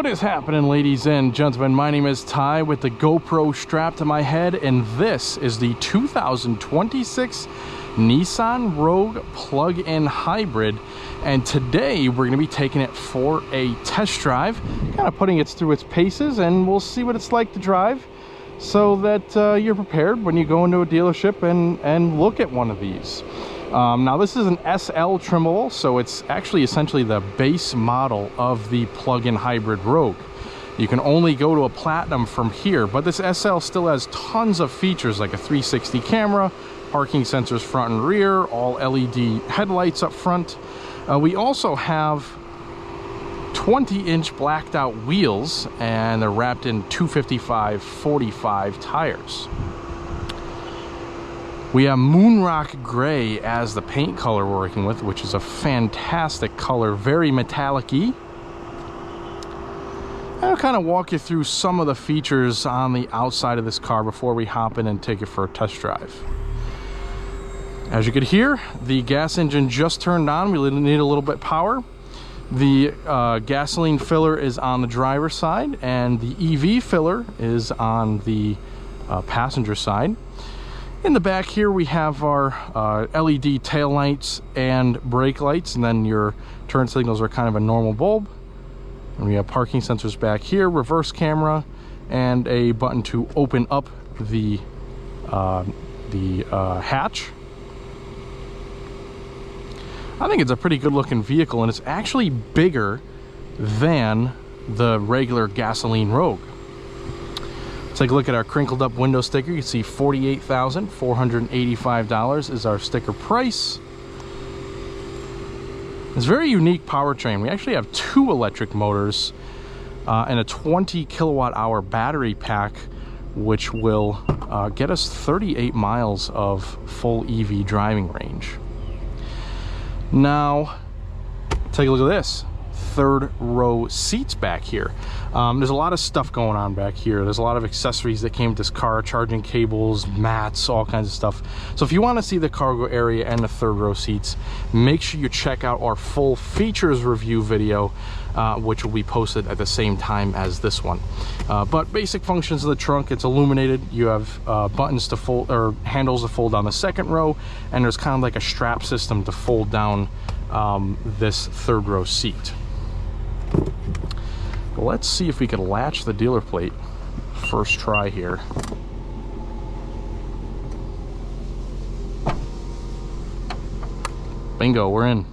What is happening, ladies and gentlemen? My name is Ty with the GoPro strapped to my head, and this is the 2026 Nissan Rogue plug-in hybrid. And today we're going to be taking it for a test drive, kind of putting it through its paces, and we'll see what it's like to drive so that you're prepared when you go into a dealership and look at one of these. Now this is an SL trimmable, so it's actually essentially the base model of the plug-in hybrid Rogue. You can only go to a Platinum from here, but this SL still has tons of features like a 360 camera, parking sensors front and rear, all LED headlights up front. We also have 20-inch blacked out wheels, and they're wrapped in 255/45 tires. We have Moonrock Gray as the paint color we're working with, which is a fantastic color, very metallic-y. I'll kind of walk you through some of the features on the outside of this car before we hop in and take it for a test drive. As you can hear, the gas engine just turned on. We need a little bit of power. The gasoline filler is on the driver's side, and the EV filler is on the passenger side. In the back here, we have our LED tail lights and brake lights, and then your turn signals are kind of a normal bulb. And we have parking sensors back here, reverse camera, and a button to open up the hatch. I think it's a pretty good looking vehicle, and it's actually bigger than the regular gasoline Rogue. Take a look at our crinkled up window sticker. You can see $48,485 is our sticker price. It's a very unique powertrain. We actually have two electric motors and a 20 kilowatt hour battery pack, which will get us 38 miles of full EV driving range. Now, take a look at this. Third row seats back here. There's a lot of stuff going on back here. There's a lot of accessories that came with this car, charging cables, mats, all kinds of stuff. So if you want to see the cargo area and the third row seats, make sure you check out our full features review video, which will be posted at the same time as this one. But basic functions of the trunk: it's illuminated. You have buttons to fold, or handles to fold down the second row, and there's kind of like a strap system to fold down this third row seat. Let's see if we can latch the dealer plate. First try here. Bingo, we're in.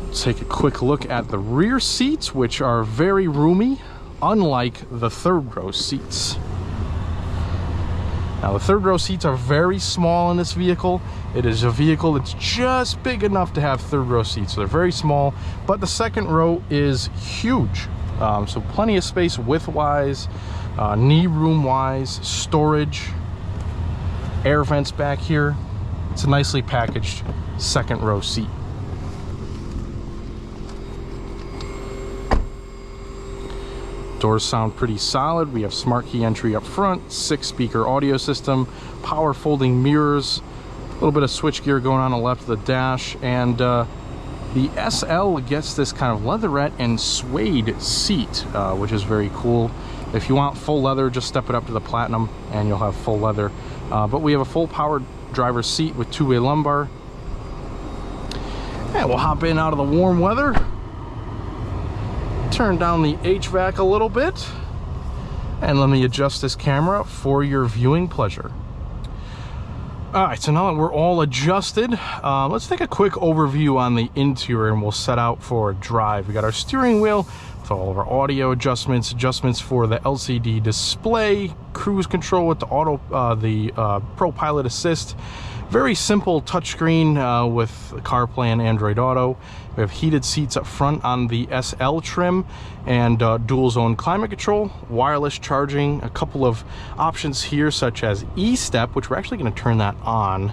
Let's take a quick look at the rear seats, which are very roomy, unlike the third row seats. Now, the third row seats are very small in this vehicle. It is a vehicle that's just big enough to have third row seats, so they're very small, but the second row is huge. So plenty of space width-wise, knee room-wise, storage, air vents back here. It's a nicely packaged second row seat. Doors sound pretty solid. We have smart key entry up front, 6-speaker audio system, power folding mirrors, a little bit of switch gear going on the left of the dash, and the SL gets this kind of leatherette and suede seat, which is very cool. If you want full leather, just step it up to the Platinum and you'll have full leather. But we have a full powered driver's seat with two-way lumbar. And we'll hop in out of the warm weather. Turn down the HVAC a little bit, and let me adjust this camera for your viewing pleasure. All right, so now that we're all adjusted, let's take a quick overview on the interior, and we'll set out for a drive. We got our steering wheel with all of our audio adjustments for the LCD display, cruise control with the Pro Pilot Assist. Very simple touchscreen with CarPlay and Android Auto. We have heated seats up front on the SL trim, and dual zone climate control, wireless charging, a couple of options here such as E-Step, which we're actually going to turn that on,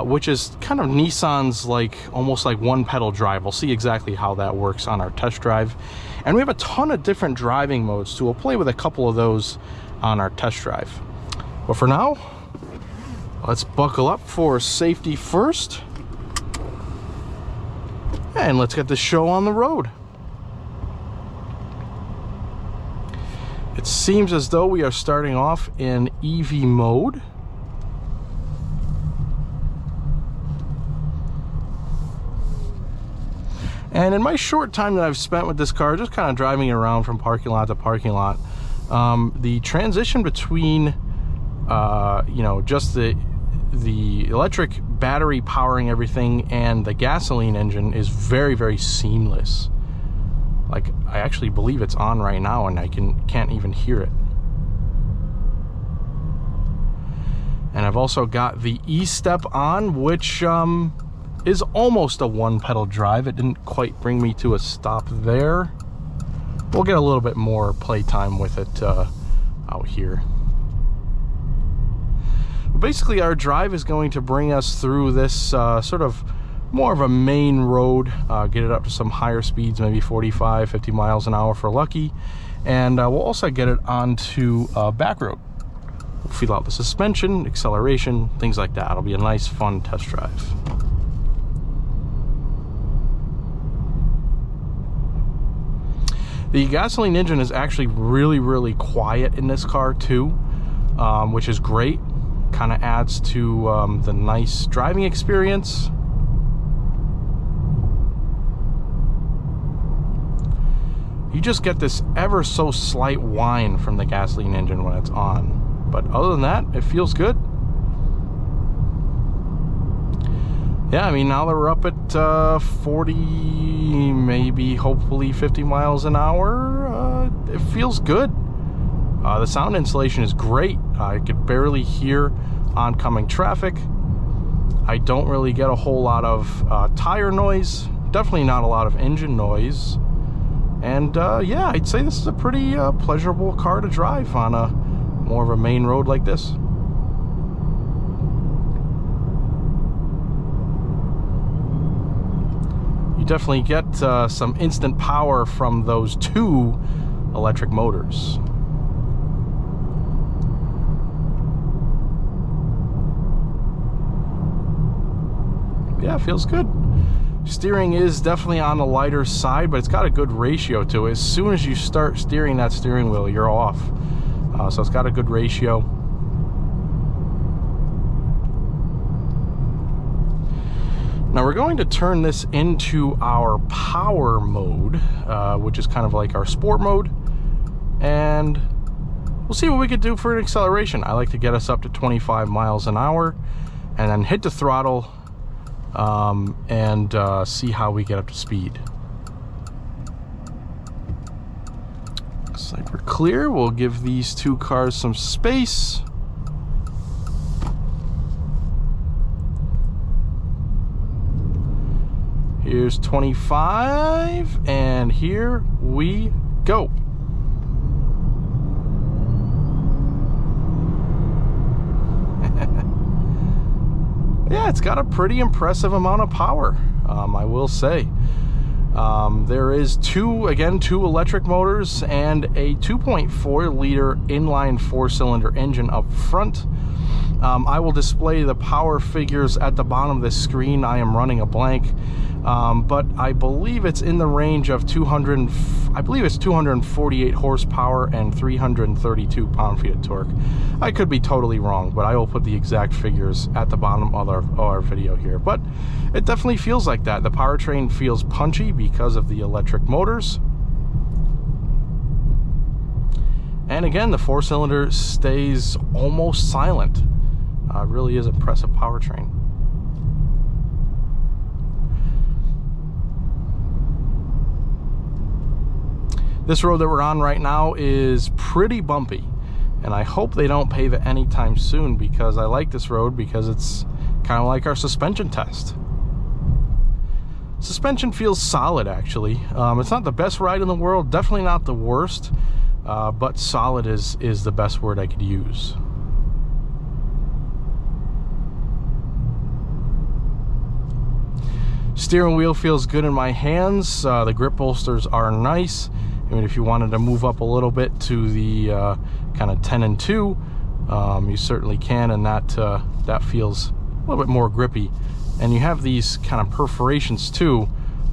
which is kind of Nissan's almost like one pedal drive. We'll see exactly how that works on our test drive. And we have a ton of different driving modes, so we'll play with a couple of those on our test drive. But for now, let's buckle up for safety first. And let's get this show on the road. It seems as though we are starting off in EV mode. And in my short time that I've spent with this car, just kind of driving it around from parking lot to parking lot, the transition between, you know, just the electric battery powering everything and the gasoline engine is very, very seamless. Like, I actually believe it's on right now and I can't even hear it. And I've also got the E-Step on, which is almost a one-pedal drive. It didn't quite bring me to a stop there. We'll get a little bit more playtime with it out here. Basically, our drive is going to bring us through this sort of more of a main road, get it up to some higher speeds, maybe 45, 50 miles an hour for lucky, and we'll also get it onto back road. We'll feel out the suspension, acceleration, things like that. It'll be a nice, fun test drive. The gasoline engine is actually really, really quiet in this car too, which is great. Kind of adds to the nice driving experience. You just get this ever so slight whine from the gasoline engine when it's on. But other than that, it feels good. Yeah, I mean, now that we're up at 40, maybe hopefully 50 miles an hour, it feels good. The sound insulation is great. I could barely hear oncoming traffic. I don't really get a whole lot of tire noise. Definitely not a lot of engine noise. And yeah, I'd say this is a pretty pleasurable car to drive on a more of a main road like this. You definitely get some instant power from those two electric motors. Yeah, it feels good. Steering is definitely on the lighter side, but it's got a good ratio to it. As soon as you start steering that steering wheel, you're off. So it's got a good ratio. Now we're going to turn this into our power mode, which is kind of like our sport mode. And we'll see what we could do for an acceleration. I like to get us up to 25 miles an hour and then hit the throttle and see how we get up to speed. Looks like we're clear. We'll give these two cars some space. Here's 25, and here we go. Yeah, it's got a pretty impressive amount of power, I will say. There is two electric motors and a 2.4 liter inline 4-cylinder engine up front. I will display the power figures at the bottom of this screen. I am running a blank, but I believe it's in the range of 248 horsepower and 332 pound-feet of torque. I could be totally wrong, but I will put the exact figures at the bottom of our video here. But it definitely feels like that. The powertrain feels punchy because of the electric motors. And again, the 4-cylinder stays almost silent. Really is impressive powertrain. This road that we're on right now is pretty bumpy, and I hope they don't pave it anytime soon, because I like this road because it's kind of like our suspension test. Suspension feels solid, actually. It's not the best ride in the world, definitely not the worst, but solid is the best word I could use. Steering wheel feels good in my hands. The grip bolsters are nice. I mean, if you wanted to move up a little bit to the kind of 10 and 2, you certainly can, and that feels a little bit more grippy. And you have these kind of perforations too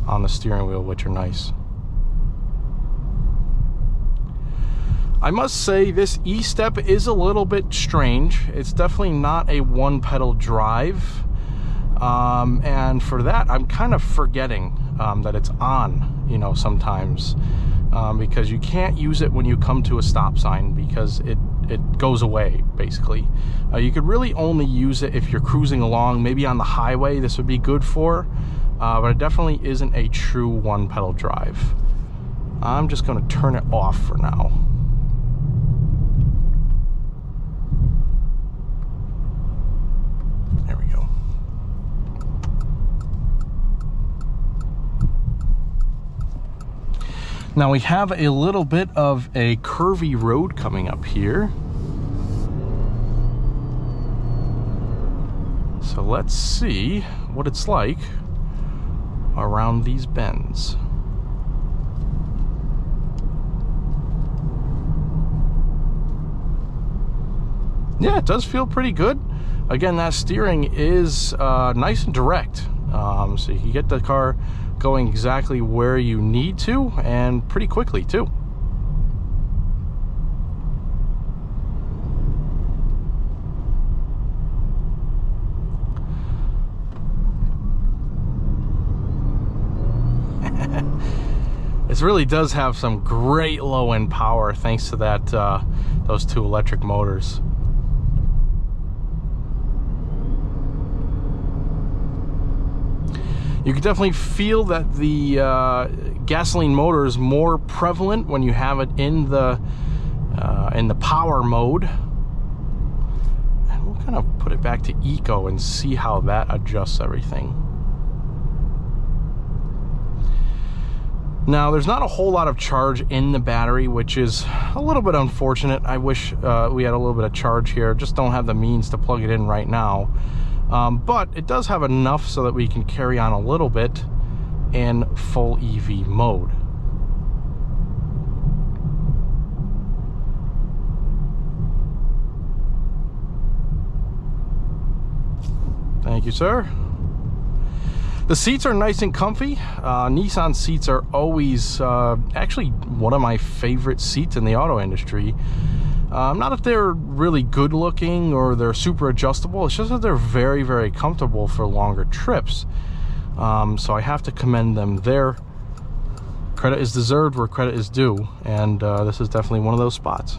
on the steering wheel, which are nice. I must say this E-Step is a little bit strange. It's definitely not a one-pedal drive. And for that, I'm kind of forgetting that it's on, you know, sometimes. Because you can't use it when you come to a stop sign because it goes away, basically. You could really only use it if you're cruising along, maybe on the highway this would be good for, but it definitely isn't a true one-pedal drive. I'm just going to turn it off for now. There we go. Now we have a little bit of a curvy road coming up here. So let's see what it's like around these bends. Yeah, it does feel pretty good. Again, that steering is nice and direct. So you can get the car going exactly where you need to, and pretty quickly too. This really does have some great low-end power thanks to that those two electric motors. You can definitely feel that the gasoline motor is more prevalent when you have it in the power mode. And we'll kind of put it back to eco and see how that adjusts everything. Now, there's not a whole lot of charge in the battery, which is a little bit unfortunate. I wish we had a little bit of charge here. Just don't have the means to plug it in right now. But it does have enough so that we can carry on a little bit in full EV mode. Thank you, sir. The seats are nice and comfy. Nissan seats are always actually one of my favorite seats in the auto industry. Not that they're really good looking or they're super adjustable, it's just that they're very, very comfortable for longer trips. So I have to commend them there. Credit is deserved where credit is due, and this is definitely one of those spots.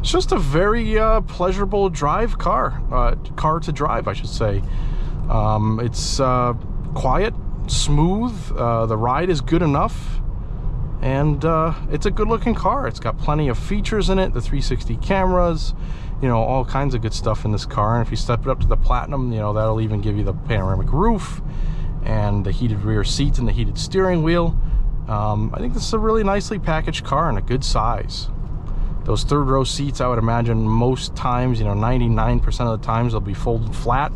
It's just a very pleasurable drive car to drive, I should say. It's quiet, smooth, the ride is good enough, and it's a good looking car. It's got plenty of features in it, the 360 cameras, you know, all kinds of good stuff in this car. And if you step it up to the Platinum, you know, that'll even give you the panoramic roof and the heated rear seats and the heated steering wheel. I think this is a really nicely packaged car and a good size. Those third row seats, I would imagine most times, you know, 99% of the times they'll be folded flat.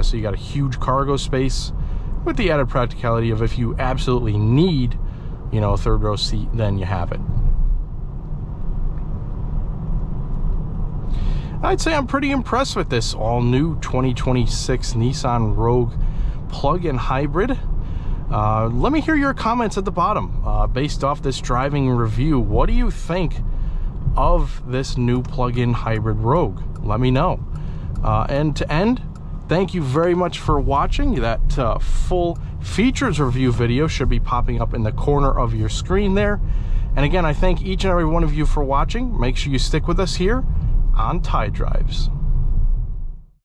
So you got a huge cargo space with the added practicality of if you absolutely need, you know, a third row seat, then you have it. I'd say I'm pretty impressed with this all new 2026 Nissan Rogue plug-in hybrid. Let me hear your comments at the bottom based off this driving review. What do you think of this new plug-in hybrid Rogue? Let me know. And to end, thank you very much for watching. That full features review video should be popping up in the corner of your screen there. And again, I thank each and every one of you for watching. Make sure you stick with us here on Tide Drives.